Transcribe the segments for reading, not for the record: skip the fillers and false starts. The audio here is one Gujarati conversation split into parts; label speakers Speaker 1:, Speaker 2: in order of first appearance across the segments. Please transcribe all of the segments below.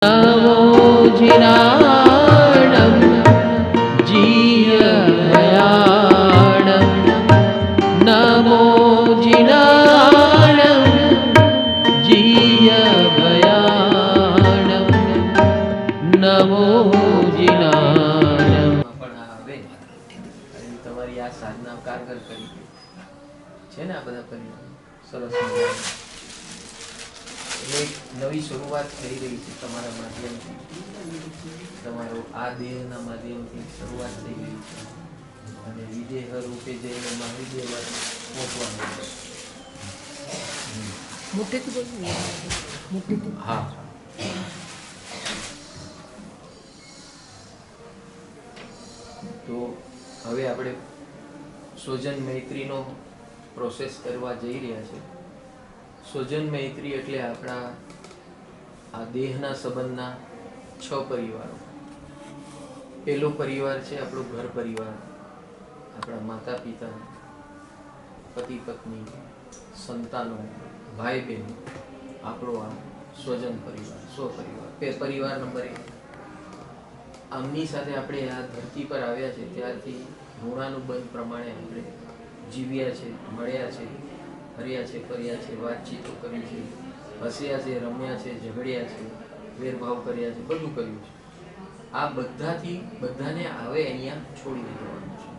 Speaker 1: नमो जिनाणं जीयभयाणं नमो जिनाणं जीयभयाणं नमो जिनाणं
Speaker 2: પણ આવે અને તમારી આ સાધના કારગર કરી છે ને આ બધા પરિણામ સરસ મજાના. એક નવી શરૂઆત થઈ રહી છે તમારા માધ્યમથી, તમારો આ દેહના માધ્યમથી શરૂઆત થઈ રહી છે અને વિદેહ રૂપે જઈને મહાવિદેહ પહોંચવાનું છે. હા, તો હવે આપણે સ્વજન મૈત્રીનો પ્રોસેસ કરવા જઈ રહ્યા છે. સ્વજન મૈત્રી એટલે આપણા આ દેહના સંબંધના 6 પરિવારો. પહેલો પરિવાર છે આપણો ઘર પરિવાર, આપણા માતા પિતા, પતિ પત્ની, સંતાનો, ભાઈ બહેન, આપણો આ સ્વજન પરિવાર, સ્વપરિવાર. પરિવાર નંબર 1. આમની સાથે આપણે આ ધરતી પર આવ્યા છે ત્યારથી ઋણાનુબંધ પ્રમાણે આપણે જીવ્યા છે, મળ્યા છે, હર્યા છે, ફર્યા છે, વાતચીતો કરી છે, હસ્યા છે, રમ્યા છે, ઝઘડ્યા છે, વેરભાવ કર્યા છે, બધું કર્યું છે. આ બધાથી બધાને આવે અહીંયા છોડી દેવાનું છે.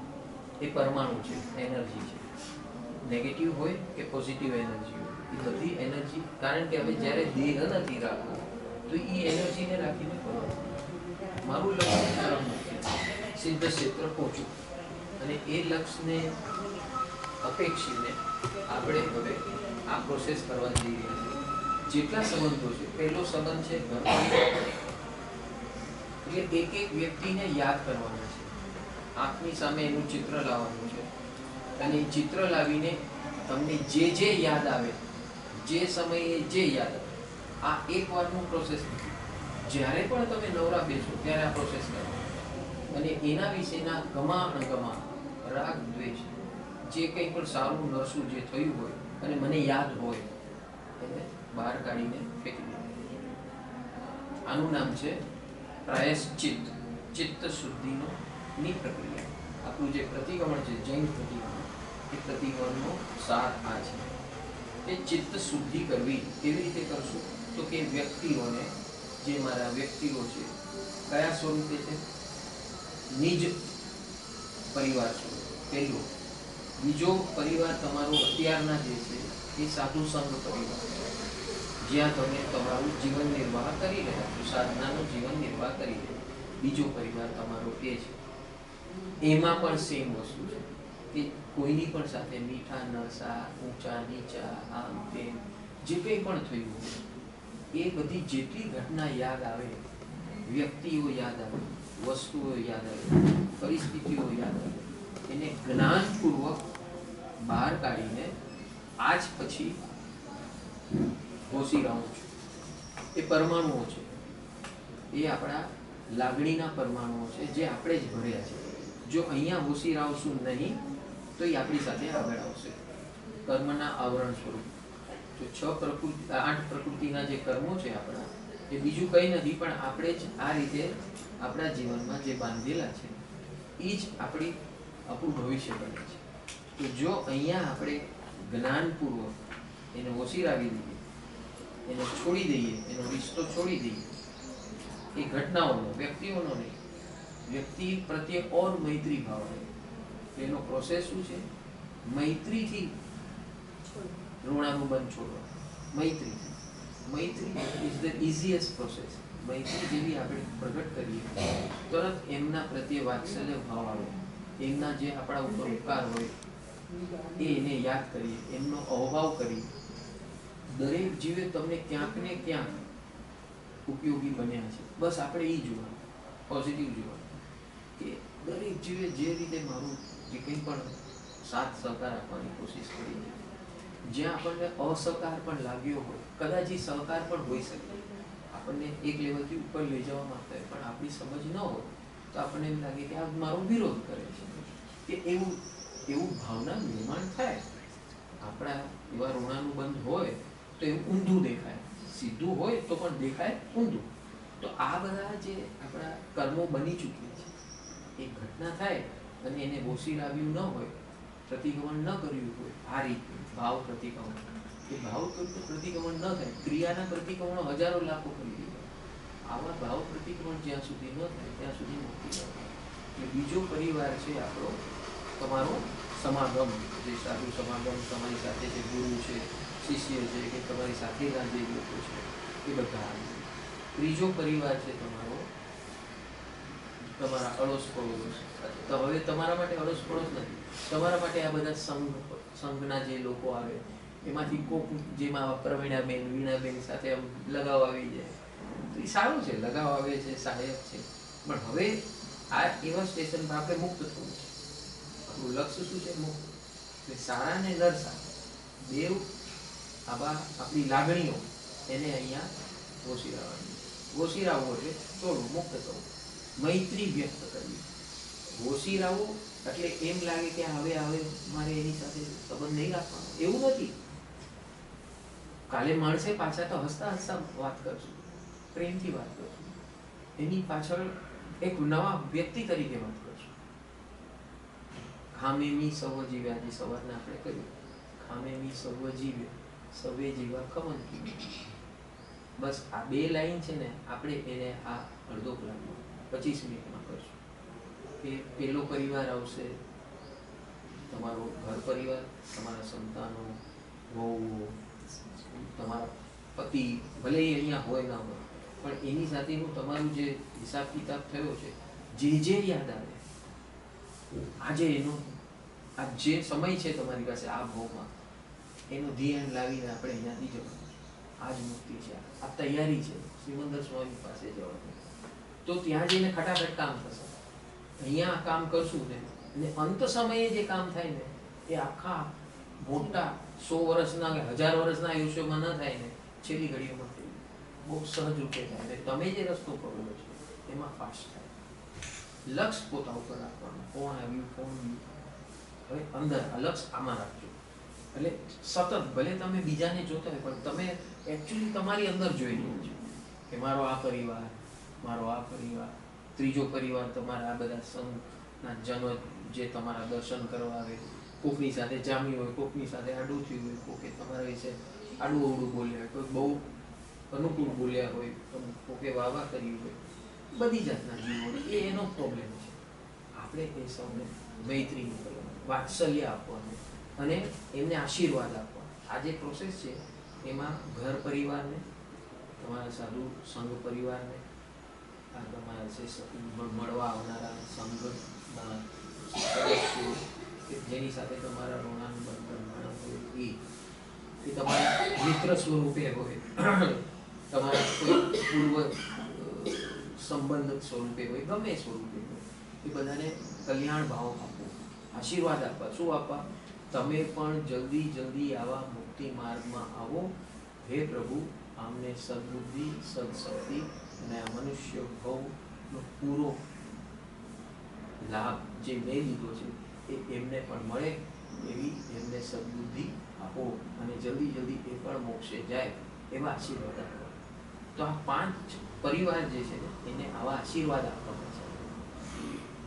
Speaker 2: એ પરમાણુ છે, એનર્જી છે. નેગેટિવ હોય કે પોઝિટિવ એનર્જી હોય, એ બધી એનર્જી, કારણ કે હવે જ્યારે દેહ નથી રાખવો તો એ એનર્જીને રાખીને કરવાનું. મારું લક્ષ્ય સિદ્ધ ક્ષેત્ર પહોંચું અને એ લક્ષ્યને અપેક્ષીને આપણે હવે આ પ્રોસેસ કરવા જઈ રહ્યા છીએ. જેટલા સંબંધો છે, પહેલો સંબંધ છે ઘર પરિવાર, એટલે એક એક વ્યક્તિને યાદ કરવાના છે. આંખની સામે એનું ચિત્ર લાવવાનું છે અને એ ચિત્ર લાવીને તમને જે જે યાદ આવે, જે સમયે જે યાદ આવે, આ એક વારનું પ્રોસેસ નથી. જ્યારે પણ તમે નવરા બેસો ત્યારે આ પ્રોસેસ કરો અને એના વિશેના ગમા અણગમા, રાગ દ્વેષ, જે કંઈ પણ સારું નરસું જે થયું હોય અને મને યાદ હોય એને બહાર કાઢીને ફેંકી દેવું. આનું નામ છે પ્રાયશ્ચિત્ત, ચિત્ત શુદ્ધિનો ની પ્રક્રિયા. આપણું જે પ્રતિક્રમણ છે, જૈન પ્રતિક્રમણ, એ પ્રતિક્રમણનો સાર આ છે. એ ચિત્ત શુદ્ધિ કરવી કેવી રીતે કરશું? તો કે વ્યક્તિઓને, જે મારા વ્યક્તિઓ છે, કયા સ્વરૂપે છે? નિજ પરિવાર સ્વરૂપે પહેલો. બીજો પરિવાર તમારો અત્યારના જે છે એ સાધુ સંઘ પરિવાર, જ્યાં તમે તમારું જીવન નિર્વાહ કરી રહ્યા છો, સાધનાનું જીવન નિર્વાહ કરી રહ્યા. બીજો પરિવાર તમારો એ છે. એમાં પણ સેમ વસ્તુ છે કે કોઈની પણ સાથે મીઠા નરસા, ઊંચા નીચા, આમ તેમ જે કંઈ પણ થયું હોય, એ બધી જેટલી ઘટના યાદ આવે, વ્યક્તિઓ યાદ આવે, વસ્તુઓ યાદ આવે, પરિસ્થિતિઓ યાદ આવે, એને જ્ઞાનપૂર્વક બહાર કાઢીને આજ પછી ઘોષી રહું છું. એ પરમાણુઓ છે, એ આપણા લાગણીના પરમાણુઓ છે, જે આપણે જ ભર્યા છે. જો અહીંયા ઘોષી રાવશું નહીં તો એ આપણી સાથે આગળ આવશે કર્મના આવરણ સ્વરૂપ. જો 8 પ્રકૃતિના જે કર્મો છે આપણા, એ બીજું કંઈ નથી પણ આપણે જ આ રીતે આપણા જીવનમાં જે બાંધેલા છે એ જ આપણું ભવિષ્ય બને છે. તો જો અહીંયા આપણે જ્ઞાનપૂર્વક એને ઓસીરાવી દઈએ, એને છોડી દઈએ, એનો રિશ્તો છોડી દઈએ, એ ઘટનાઓનો, વ્યક્તિઓનો નહીં, વ્યક્તિ પ્રત્યે ઓર મૈત્રી ભાવ આવે. એનો પ્રોસેસ શું છે? મૈત્રીથી ઋણાનુબંધ છોડવા. મૈત્રીથી. મૈત્રી ઇઝ ધ ઇઝીએસ્ટ પ્રોસેસ. મૈત્રી જેવી આપણે પ્રગટ કરીએ તરત એમના પ્રત્યે વાત્સલ્ય ભાવ આવે. એમના જે આપણા ઉપર ઉપકાર હોય એ એને યાદ કરીએ, એમનો અવભાવ કરીએ. દરેક જીવે તમને ક્યાંક ને ક્યાંક ઉપયોગી બન્યા છે. બસ આપણે એ જોવાનું, પોઝિટિવ જોવાનું કે દરેક જીવે જે રીતે મારું જે કંઈ પણ સાથ સહકાર આપવાની કોશિશ કરી છે, જ્યાં આપણને અસહકાર પણ લાગ્યો હોય, કદાચ એ સહકાર પણ હોઈ શકે, આપણને એક લેવલથી ઉપર લઈ જવા માંગતા હોય પણ આપણી સમજ ન હોય તો આપણને એમ લાગે કે આ મારો વિરોધ કરે છે, કે એવું ભાવના નિર્માણ થાય. આપણા એવા ઋણાનુબંધ હોય તો એવું ઊંધું દેખાય, સીધું હોય તો પણ દેખાય ઊંધું. તો આ બધા જે આપણા કર્મો બની ચૂક્યા છે, એ ઘટના થાય અને એને ઓછી લાવ્યું ન હોય, પ્રતિક્રમણ ન કર્યું હોય, આ રીતે ભાવ પ્રતિક્રમણ, એ ભાવ પ્રતિક્રમણ ન થાય, ક્રિયાના પ્રતિક્રમણો હજારો લાખો કરી દીધા, આવા ભાવ પ્રતિક્રમણ જ્યાં સુધી ન થાય ત્યાં સુધી મુક્તિ ન થાય. એટલે બીજો પરિવાર છે આપણો તમારો સમાગમ, જે સાધુ સમાગમ, તમારી સાથે જે ગુરુ છે, શિષ્ય છે, કે તમારી સાથેના જે લોકો છે એ બધા આવી જાય. ત્રીજો પરિવાર છે તમારો તમારા અડોશ પડોશ. તો હવે તમારા માટે અડોશ પડોશ નથી, તમારા માટે આ બધા સંઘના જે લોકો આવે એમાંથી કોક, જેમાં પ્રવીણાબેન, વીણાબેન સાથે આમ લગાવ આવી જાય તો એ સારું છે, લગાવ આવે છે, સહાયક છે. પણ હવે આ એવા સ્ટેશન પર આપણે મુક્ત થવું છે. આપણું લક્ષ્ય શું છે? મુક્ત. એટલે સારા ને નરસા બેવ આવા આપણી લાગણીઓ એને અહીંયા ઓછીરાવાની. ઓછીરાવવું એટલે થોડું મુક્ત થવું, મૈત્રી વ્યક્ત કરવી. ઓછીરાવો એટલે એમ લાગે કે હવે મારે એની સાથે સંબંધ નહીં રાખવાનો, એવું નથી. કાલે મળશે પાછા તો હસતા હસતા વાત કરશું, પ્રેમથી વાત કરશું, એની પાછળ એક નવા વ્યક્તિ તરીકે વાત કરશું. ખામેમી સવ જીવ્યા, આજે સવારના આપણે કહ્યું, ખામેમી સવ જીવે સવે જીવા ખમન કીધું. બસ આ બે લાઈન છે ને, આપણે એને આ અડધો કલાકમાં 25 મિનિટમાં કરશું. કે પેલો પરિવાર આવશે તમારો ઘર પરિવાર, તમારા સંતાનો, વહુઓ, તમારા પતિ, ભલે એ અહીંયા હોય ના હોય, પણ એની સાથેનું તમારું જે હિસાબ કિતાબ થયો છે, જે યાદ આવે આજે, એનો આ જે સમય છે તમારી પાસે આ ભાવમાં, એનું ધ્યાન લાવીને આપણે અહીંયાથી જવાનું. આ જ મુક્તિ છે, આ તૈયારી છે શ્રીમંદર સ્વામી પાસે જવાનું. તો ત્યાં જઈને ખટાખટ કામ થશે. અહીંયા કામ કરશું ને, અને અંત સમયે જે કામ થાય ને એ આખા મોટા 100 વર્ષના કે 1000 વર્ષના આયુષ્યમાં ન થાય ને, છેલ્લી ઘડીઓમાં થઈ બહુ સહજ રૂપે થાય. અને તમે જે રસ્તો પકડો છો એમાં ફાસ્ટ થાય. લક્ષ પોતા ઉપર રાખવાનું, કોણ આવ્યું કોણ ગયું. હવે અંદર આ લક્ષ આમાં રાખજો. એટલે સતત ભલે તમે બીજાને જોતા હોય, પણ તમે એકચ્યુઅલી તમારી અંદર જોઈ રહ્યો છો કે મારો આ પરિવાર, મારો આ પરિવાર. ત્રીજો પરિવાર તમારા આ બધા સંઘના જનો જે તમારા દર્શન કરવા આવે, કોકની સાથે જામી હોય, કોકની સાથે આડું થયું હોય, કોકે તમારા વિશે આડું અવડું બોલ્યા હોય, કોઈ બહુ અનુકૂળ બોલ્યા હોય, કોકે વાવા કરી હોય, બધી જાતના જીવો, એ એનો પ્રોબ્લેમ છે. આપણે એ સૌને મૈત્રી કરવાનું, વાત્સલ્ય આપવાનું અને એમને આશીર્વાદ આપવાનો. આ જે પ્રોસેસ છે એમાં ઘર પરિવારને, તમારા સાધુ સંઘ પરિવારને, આ તમારા જે મળવા આવનારા સંઘના સદસ્યો, જેની સાથે તમારા ઋણાનું બંધન હોય, એ તમારા મિત્ર સ્વરૂપે હોય, તમારા કોઈ પૂર્વ સંબંધ સ્વરૂપે હોય, ગમે સ્વરૂપે હોય, એ બધાને કલ્યાણ ભાવ આપવો, આશીર્વાદ આપવા. શું આપવા? તમે પણ જલ્દી આવા મુક્તિ માર્ગમાં આવો. હે પ્રભુ, આમને સદબુદ્ધિ, સદશક્તિ અને આ મનુષ્ય ભવનો પૂરો લાભ જે મેં લીધો છે એ એમને પણ મળે એવી એમને સદબુદ્ધિ આપો, અને જલ્દી એ પણ મોક્ષે જાય એવા આશીર્વાદ આપો. તો આ 5 પરિવાર જે છે એને આવા આશીર્વાદ આપવાના છે.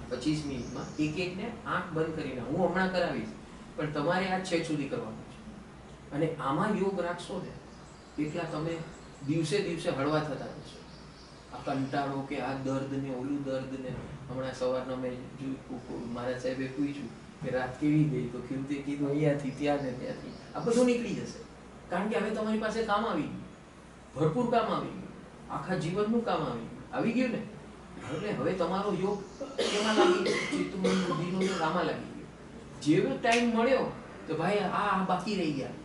Speaker 2: 25 મિનિટમાં એકને આંખ બંધ કરીને, હું હમણાં કરાવીશ, પણ તમારે આ છેક સુધી કરવાનું છે. અને આમાં યોગ રાખશો ને એટલા તમે દિવસે હળવા થતા જશો. આ કંટાળો કે આ દર્દ ને ઓલું દર્દ ને, હમણાં સવારના મેં જોયું, મારા સાહેબે પૂછ્યું કે રાત કેવી ગઈ, તો ખેડૂતે કીધું અહીંયાથી ત્યાં ને ત્યાંથી. આ બધું નીકળી જશે, કારણ કે હવે તમારી પાસે કામ આવી ગયું, ભરપૂર કામ આવી ગયું, આખા જીવનનું કામ આવી ગયું ને. એટલે હવે તમારો યોગ કેમાં લાગી ગયો? ચિત્તમન બુદ્ધિનો કામમાં લાગી ગયો. જેવો ટાઈમ મળ્યો તો ભાઈ આ બાકી રહી ગયા,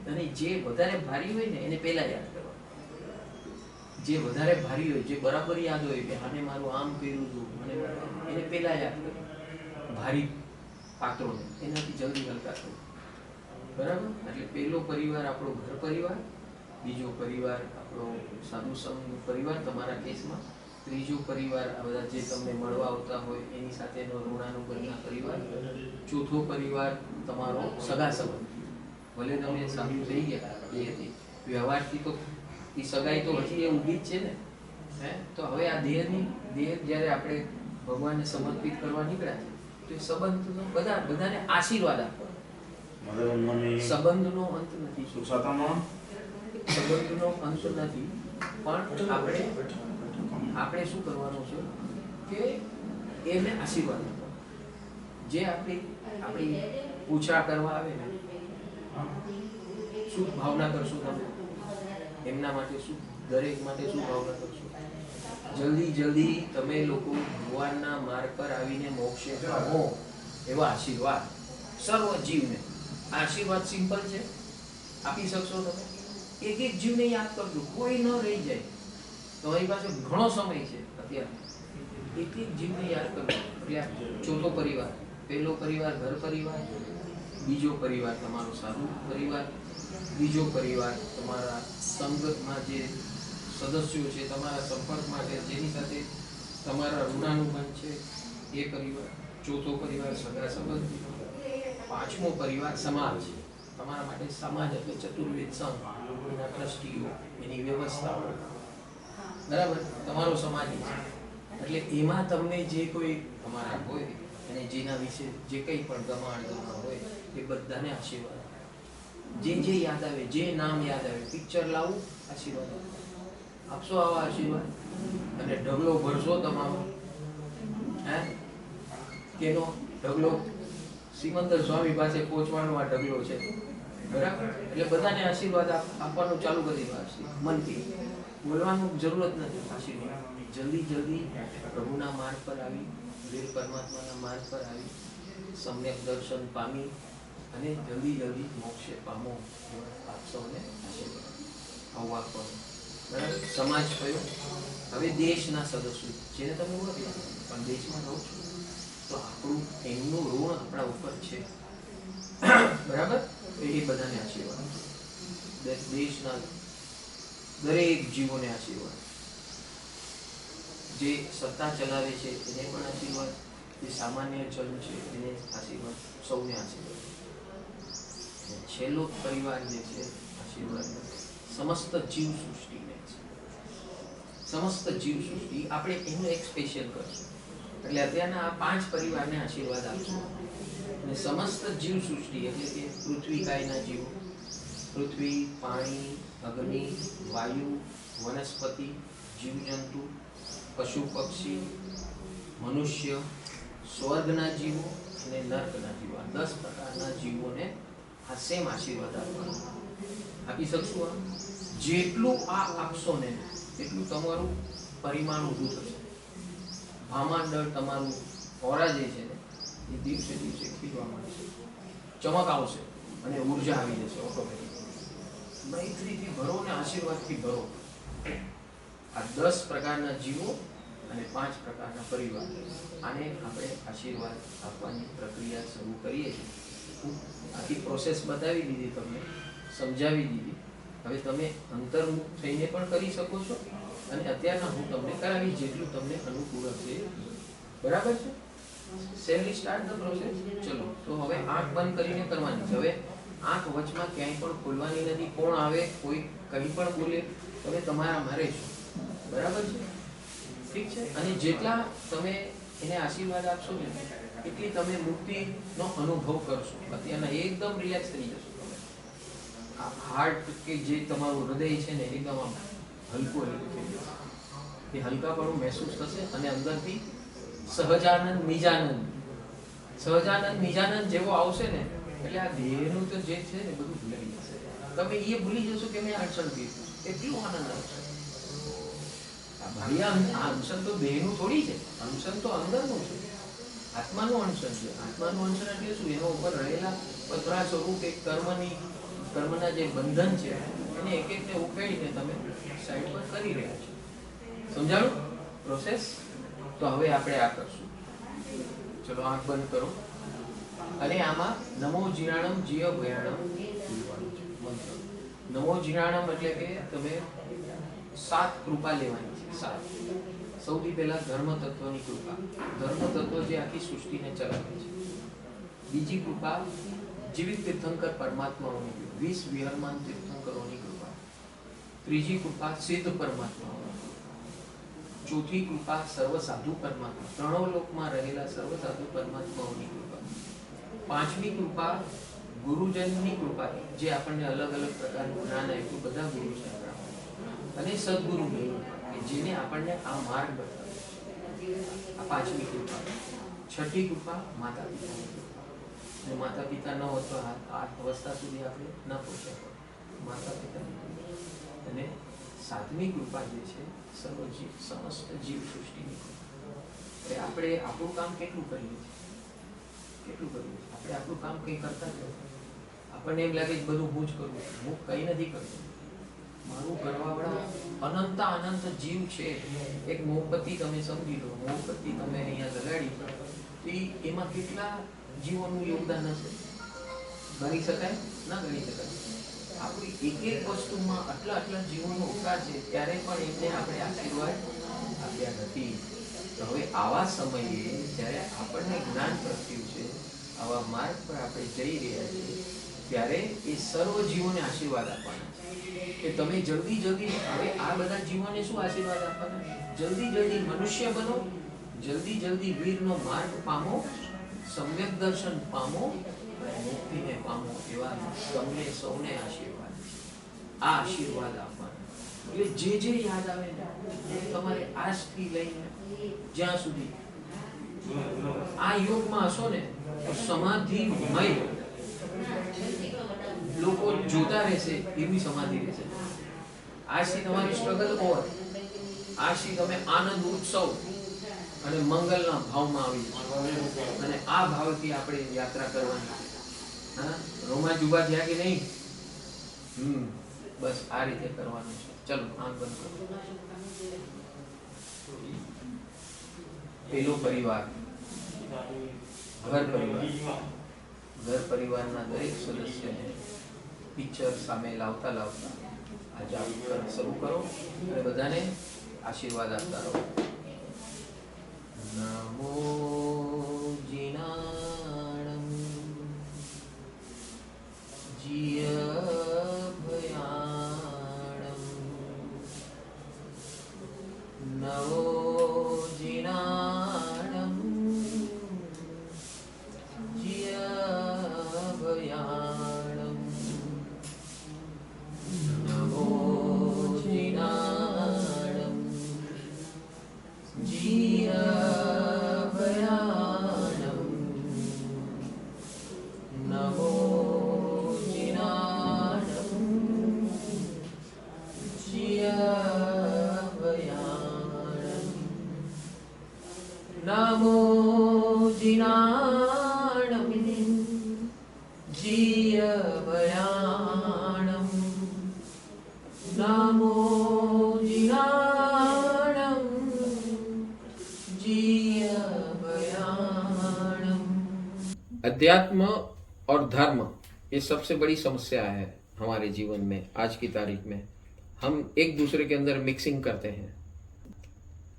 Speaker 2: અને જે વધારે ભારી હોય ને એને પહેલા યાદ કરવા. જે વધારે ભારી હોય, જે બરાબર યાદ હોય કે આને મારું આમ કર્યું હતું, એને પહેલા યાદ કરો. ભારી પાત્રોને એનાથી જલ્દી હલકા થવું. બરાબર? એટલે પહેલો પરિવાર આપણો ઘર પરિવાર, બીજો પરિવાર આપણો સાધુ સંઘ પરિવાર તમારા કેસમાં, ત્રીજો પરિવાર આ બધા જે તમને મળવા આવતા હોય એની સાથેનો ઋણાનુબંધના પરિવાર, ચોથો પરિવાર તમારો સગા સંબંધી. ભલે તમે સાધુ થઈ ગયા, એ હતી વ્યવહારથી તો એ સગાઈ તો હજી એ ઊભી જ છે ને, તો હવે આ દેહ જ્યારે આપણે ભગવાનને સમર્પિત કરવા નીકળ્યા છે તો એ સંબંધનો બધાને આશીર્વાદ આપો. સંબંધનો અંત નથી, સંબંધનો અંત નથી, પણ આપણે શું કરવાનું છે કે એને આશીર્વાદ આપો. જે આપણી પૂછા કરવા આવે ને, શું ભાવના કરશો તમે એમના માટે? શું દરેક માટે શું ભાવના કરશો? જલ્દી તમે લોકો ભગવાનના માર્ગ પર આવીને મોક્ષે પામો એવા આશીર્વાદ સર્વ જીવને. આશીર્વાદ સિમ્પલ છે, આપી શકશો તમે? એક જીવને યાદ કરજો, કોઈ ન રહી જાય. તમારી પાસે ઘણો સમય છે અત્યારે. એક જીવને યાદ કરજો. ચોથો પરિવાર, પહેલો પરિવાર ઘર પરિવાર, બીજો પરિવાર તમારો સારું પરિવાર, બીજો પરિવાર તમારા સંગતમાં જે સદસ્યો છે, તમારા સંપર્કમાં છે, જેની સાથે તમારા ઋણાનુબંધ છે એ પરિવાર, ચોથો પરિવાર સગા સંબંધીઓ, પાંચમો પરિવાર સમાજ. તમારા માટે સમાજ એટલે ચતુર્વેદ સંઘ, એના ટ્રસ્ટીઓ, એની વ્યવસ્થાઓ, બરાબર? તમારો સમાજ છે એટલે એમાં તમને જે કોઈ તમારા હોય અને જેના વિશે જે કંઈ પણ ગમાણ હોય એ બધાને આશીર્વાદ. જે યાદ આવે, જે નામ યાદ આવે, પિક્ચર લાવું, આશીર્વાદ આપશો. આવા આશીર્વાદ અને ઢગલો ભરશો તમારો. કેનો ઢગલો? સિમંદર સ્વામી પાસે પહોંચવાનો આ ઢગલો છે, બરાબર? એટલે બધાને આશીર્વાદ આપવાનું ચાલુ કરી દો. મનથી બોલવાનું જરૂરત નથી. આશીર્વાદ જલ્દી પ્રભુના માર્ગ પર આવી, વીર પરમાત્માના માર્ગ પર આવી, સમ્યક દર્શન પામી અને જલ્દી મોક્ષે પામો આપ સૌને આશીર્વાદ. આવું આપવાનું, બરાબર? સમાજ કયો? હવે દેશના સદસ્યો જેને તમે ઓળખ્યા પણ દેશમાં રહો છો તો આપણું એમનું ઋણ આપણા ઉપર છે, બરાબર? એ બધાને આશીર્વાદ. દેશના દરેક જીવોને આશીર્વાદ. જે સત્તા ચલાવે છે એને પણ આશીર્વાદ, જે સામાન્ય જન છે એને આશીર્વાદ, સૌને આશીર્વાદ. છેલ્લો પરિવાર જે છે આશીર્વાદ સમસ્ત જીવ સૃષ્ટિને છે. સમસ્ત જીવ સૃષ્ટિ આપણે એનું એક સ્પેશિયલ કરશું. એટલે અત્યારના આ 5 પરિવારને આશીર્વાદ આપશું. અને સમસ્ત જીવ સૃષ્ટિ એટલે કે પૃથ્વી કાયના જીવો, પૃથ્વી, પાણી, અગ્નિ, વાયુ, વનસ્પતિ, જીવજંતુ, પશુ પક્ષી, મનુષ્ય, સ્વર્ગના જીવો અને નર્કના જીવો, આ 10 પ્રકારના જીવોને આ સેમ આશીર્વાદ આપી શકશું. આ જેટલું આ આપશો ને એટલું તમારું પરિમાણ ઊભું થશે. ભામાંડળ તમારું ઓરા જે છે ને એ દિવસે ખીલવા માંડશે, ચમક આવશે અને ઉર્જા આવી જશે ઓટોમેટિક. મૈત્રીથી ભરો ને આશીર્વાદથી ભરો. આ 10 પ્રકારના જીવો અને 5 પ્રકારના પરિવાર, આને આપણે આશીર્વાદ આપવાની પ્રક્રિયા શરૂ કરીએ છીએ. આખી પ્રોસેસ બતાવી દીધી, તમને સમજાવી દીધી. હવે તમે અંતર્મુખ થઈને પણ કરી શકો છો અને અત્યારના હું તમને કરાવી જેટલું તમને અનુકૂળ હશે, બરાબર છે? સેલી સ્ટાર્ટ ધ પ્રોસેસ. ચલો, તો હવે આંખ બંધ કરીને કરવાની છે. હવે આંખ વચમાં ક્યાંય પણ ખોલવાની નથી. કોણ આવે, કોઈ કંઈ પણ બોલે, તમે તમારા મારે છો, બરાબર છે? ઠીક છે? અને જેટલા તમે એને આશીર્વાદ આપશો ને એટલી તમે મુક્તિનો અનુભવ કરશો. અત્યારના એકદમ રિલેક્સ થઈ જશો તમે. આ હાર્ટ કે જે તમારું હૃદય છે ને એકદમ આમ હલકું થઈ જશે. એ હલકાપણું મહેસૂસ થશે અને અંદરથી સહજાનંદ નિજાનંદ જેવો આવશે ને એટલે આ દેહનું તો જે છે ને બધું ભૂલાઈ જશે. તમે એ ભૂલી જશો કે મેં અણસણ કર્યું. એટલું આનંદ આવશે. ભાઈ આ અણસણ તો દેહનું થોડી છે, અણસણ તો અંદરનું છે, આત્માનું અણસણ છે. આત્માનું અણસણ એટલે શું? એના ઉપર રહેલા પતરા સ્વરૂપ એક કર્મના જે બંધન છે એને એક એકને ઉકેલીને તમે સાઈડ પર કરી રહ્યા છો. સમજાણું પ્રોસેસ? તો હવે આપણે આ કરશું. ચલો, આંખ બંધ કરો અને આમાં નમો જીરાણમ જીય ભયાણમ મંત્ર. નમો જીરાણમ એટલે કે તમે 7 કૃપા લેવાની છે. 7. સૌથી પહેલા ધર્મ તત્વની કૃપા. ધર્મ તત્વ જે આખી સૃષ્ટિને ચલાવે છે. બીજી કૃપા જીવિત તીર્થંકર પરમાત્માઓની, 20 વિહરમાન તીર્થંકરોની કૃપા. ત્રીજી કૃપા સિદ્ધ પરમાત્માઓની. ચોથી કૃપા સર્વ સાધુ પરમાત્મા, ત્રણો લોકમાં રહેલા સર્વ સાધુ પરમાત્માઓની કૃપા. પાંચમી કૃપા ગુરુજનની કૃપા, જે આપણને અલગ અલગ પ્રકારનું જ્ઞાન આપ્યું, બધા ગુરુ છે આપણા. અને સદગુરુની કૃપા, કે જેને આપણને આ માર્ગ બતાવ્યો. આ પાંચમી કૃપા. છઠ્ઠી કૃપા માતા પિતાની કૃપા. જો માતા પિતા ન હોત તો આ અવસ્થા સુધી આપણે ન પહોંચ્યા હોત. માતા પિતાની કૃપા. અને સાતમી કૃપા જે છે સર્વ જીવ, સમસ્ત જીવ સૃષ્ટિની કૃપા. આપણે આપણું કામ કેટલું કરીએ છીએ? આપણે આપણું કામ કંઈ કરતા જ નથી. આપણને એમ લાગે કે બધું હું જ કરું છું. હું કંઈ નથી કરતો. મારું કરવાવાળા અનંત જીવ છે. એક મોમબત્તી તમે સમજી લો, મોમબત્તી તમે અહીંયા લગાડી તો એમાં કેટલા જીવોનું યોગદાન હશે? ગણી શકાય? ના ગણી શકાય. આપણી એક વસ્તુમાં આટલા જીવોનો ઉપકાર છે, ત્યારે પણ એમને આપણે આશીર્વાદ આપ્યા નથી. તો હવે આવા સમયે જ્યારે આપણને જ્ઞાન પ્રગટ્યું છે, આવા માર્ગ પર આપણે જઈ રહ્યા છીએ, ત્યારે એ સર્વ જીવોને આશીર્વાદ આપવાના છે કે તમે જલ્દી હવે આ બધા જીવોને શું આશીર્વાદ આપવાના? જલ્દી મનુષ્ય બનો, જલ્દી વીરનો માર્ગ પામો, સમ્યક દર્શન પામો, મુક્તિને પામો, એવા તમને સૌને આશીર્વાદ છે. આ આશીર્વાદ આપવાના. એટલે જે યાદ આવે ને તમારે આજથી લઈને જ્યાં સુધી આ યોગમાં હશો ને, તો સમાધિમય લોકો જોતા રહેશે એવી સમાધિ રહેશે. આજથી તમારી સ્ટ્રગલ ઓવર. આજથી તમે આનંદ, ઉત્સવ અને મંગલના ભાવમાં આવી જશો. અને આ ભાવથી આપણે યાત્રા કરવાની છે. હા, રોમાંચ ઉભા થયા કે નહીં? બસ આ રીતે કરવાનું છે. ચલો આંખ બંધ કરો. પેલો પરિવાર, ઘર પરિવારના દરેક સદસ્યને પિક્ચર સામે લાવતા આ જાપ શરૂ કરો અને બધાને આશીર્વાદ આપતા રહો. નમો જીનાણમ જીયભયાણમ નમો જીનાણમ જીયભયાણમ નમો જીનાણમ જીયભયાણમ નમો જીનાણમ જીયભયાણમ નમો જીનાણમ જીયભયાણમ નમો જીનાણમ જીયભયાણમ. अध्यात्म और धर्म ये सबसे बड़ी समस्या है हमारे जीवन में. आज की तारीख में हम एक दूसरे के अंदर मिक्सिंग करते हैं.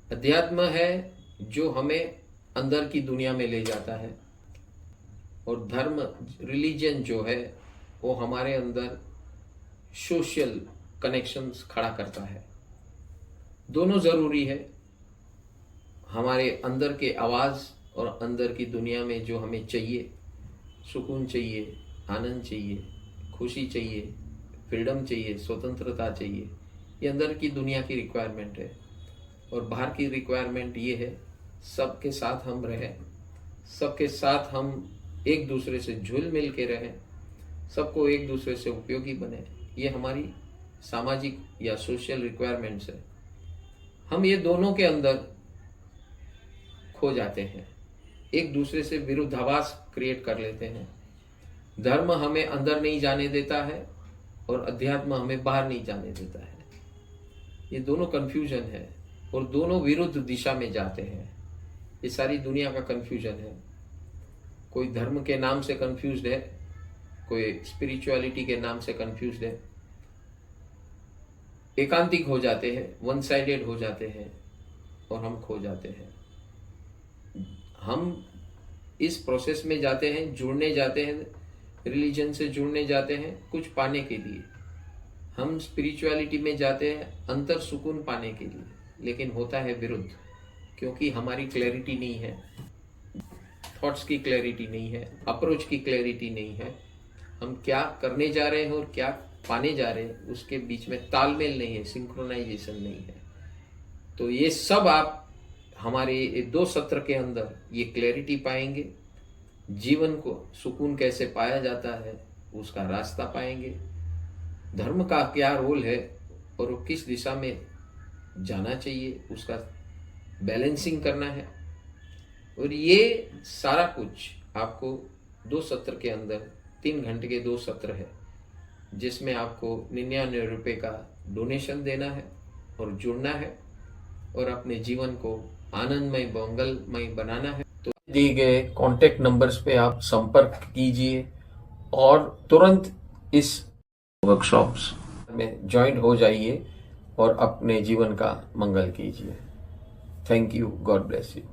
Speaker 2: अध्यात्म है जो हमें अंदर की दुनिया में ले जाता है, और धर्म, रिलीजन जो है वो हमारे अंदर सोशल कनेक्शंस खड़ा करता है. दोनों ज़रूरी है. हमारे अंदर के आवाज़ और अंदर की दुनिया में जो हमें चाहिए, सुकून चाहिए, आनंद चाहिए, खुशी चाहिए, फ्रीडम चाहिए, स्वतंत्रता चाहिए, ये अंदर की दुनिया की रिक्वायरमेंट है. और बाहर की रिक्वायरमेंट ये है सबके साथ हम रहें, सबके साथ हम एक दूसरे से झुल मिल के रहें, सबको एक दूसरे से उपयोगी बने. ये हमारी सामाजिक या सोशल रिक्वायरमेंट्स है. हम ये दोनों के अंदर खो जाते हैं, एक दूसरे से विरुद्धाभास क्रिएट कर लेते हैं. धर्म हमें अंदर नहीं जाने देता है और अध्यात्म हमें बाहर नहीं जाने देता है. ये दोनों कन्फ्यूजन है और दोनों विरुद्ध दिशा में जाते हैं. ये सारी दुनिया का कन्फ्यूजन है. कोई धर्म के नाम से कन्फ्यूज्ड है, कोई स्पिरिचुअलिटी के नाम से कन्फ्यूज्ड है. एकांतिक हो जाते हैं, वन साइडेड हो जाते हैं और हम खो जाते हैं. हम इस प्रोसेस में जाते हैं, जुड़ने जाते हैं, रिलीजन से जुड़ने जाते हैं कुछ पाने के लिए. हम स्पिरिचुअलिटी में जाते हैं अंतर सुकून पाने के लिए.
Speaker 3: लेकिन होता है विरुद्ध, क्योंकि हमारी क्लैरिटी नहीं है, थॉट्स की क्लैरिटी नहीं है, अप्रोच की क्लैरिटी नहीं है, हम क्या करने जा रहे हैं और क्या पाने जा रहे हैं उसके बीच में तालमेल नहीं है, सिंक्रोनाइजेशन नहीं है। तो ये सब आप हमारे ये 2 सत्र के अंदर ये क्लैरिटी पाएंगे। जीवन को सुकून कैसे पाया जाता है उसका रास्ता पाएंगे, धर्म का क्या रोल है और वो किस दिशा में जाना चाहिए उसका बैलेंसिंग करना है। और ये सारा कुछ आपको 2 सत्र के अंदर, 3 घंटे के 2 सत्र है, जिसमें आपको 99 रुपये का डोनेशन देना है और जुड़ना है और अपने जीवन को आनंदमय मंगलमय बनाना है। तो दिए गए कॉन्टेक्ट नंबर्स पे आप संपर्क कीजिए और तुरंत इस वर्कशॉप्स में ज्वाइन हो जाइए और अपने जीवन का मंगल कीजिए। Thank you, God bless you.